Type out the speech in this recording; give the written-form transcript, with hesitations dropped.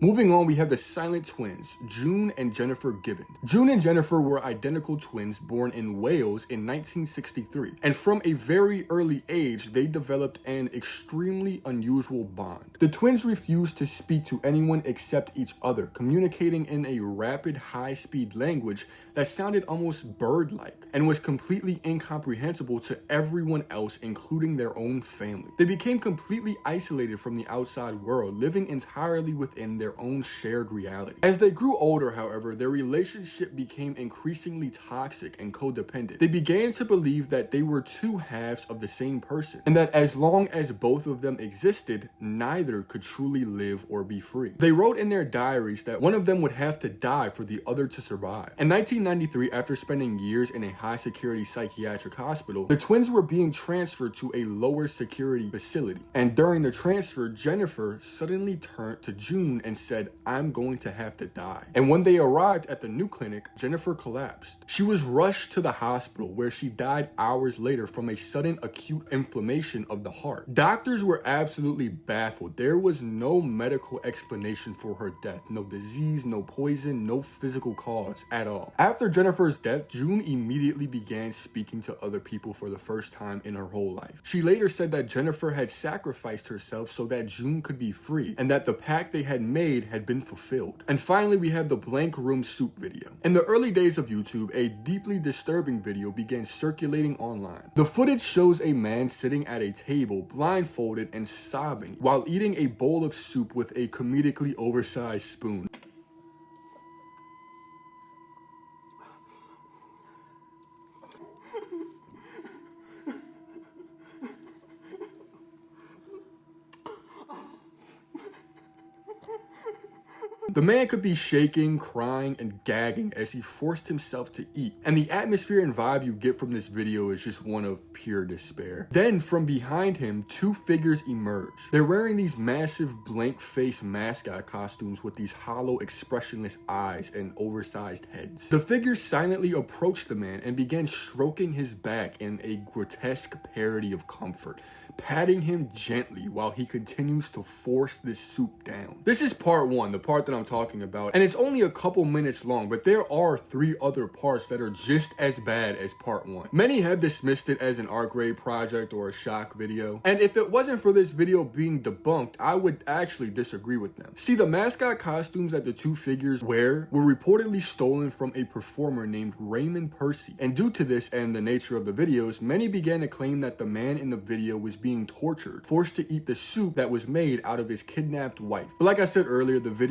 Moving on, we have the silent twins, June and Jennifer Gibbon. June and Jennifer were identical twins born in Wales in 1963, and from a very early age, they developed an extremely unusual bond. The twins refused to speak to anyone except each other, communicating in a rapid, high-speed language that sounded almost bird-like and was completely incomprehensible to everyone else, including their own family. They became completely isolated from the outside world, living entirely within their own shared reality. As they grew older, however, their relationship became increasingly toxic and codependent. They began to believe that they were two halves of the same person, and that as long as both of them existed, neither could truly live or be free. They wrote in their diaries that one of them would have to die for the other to survive. In 1993, after spending years in a high-security psychiatric hospital, the twins were being transferred to a lower security facility. And during the transfer, Jennifer suddenly turned to June and said, "I'm going to have to die." And when they arrived at the new clinic, Jennifer collapsed. She was rushed to the hospital, where she died hours later from a sudden acute inflammation of the heart. Doctors were absolutely baffled. There was no medical explanation for her death. No disease, no poison, no physical cause at all. After Jennifer's death, June immediately began speaking to other people for the first time in her whole life. She later said that Jennifer had sacrificed herself so that June could be free, and that the pact they had made had been fulfilled. And finally, we have the blank room soup video. In the early days of YouTube, a deeply disturbing video began circulating online. The footage shows a man sitting at a table, blindfolded and sobbing, while eating a bowl of soup with a comedically oversized spoon. The man could be shaking, crying, and gagging as he forced himself to eat, and the atmosphere and vibe you get from this video is just one of pure despair. Then, from behind him, two figures emerge. They're wearing these massive blank face mascot costumes with these hollow, expressionless eyes and oversized heads. The figures silently approached the man and began stroking his back in a grotesque parody of comfort, patting him gently while he continues to force this soup down. This is part one, the part that I'm talking about, and it's only a couple minutes long, but there are 3 other parts that are just as bad as part 1. Many have dismissed it as an art grade project or a shock video, and if it wasn't for this video being debunked, I would actually disagree with them. See, the mascot costumes that the 2 figures wear were reportedly stolen from a performer named Raymond Percy, and due to this and the nature of the videos, many began to claim that the man in the video was being tortured, forced to eat the soup that was made out of his kidnapped wife. But like I said earlier, the video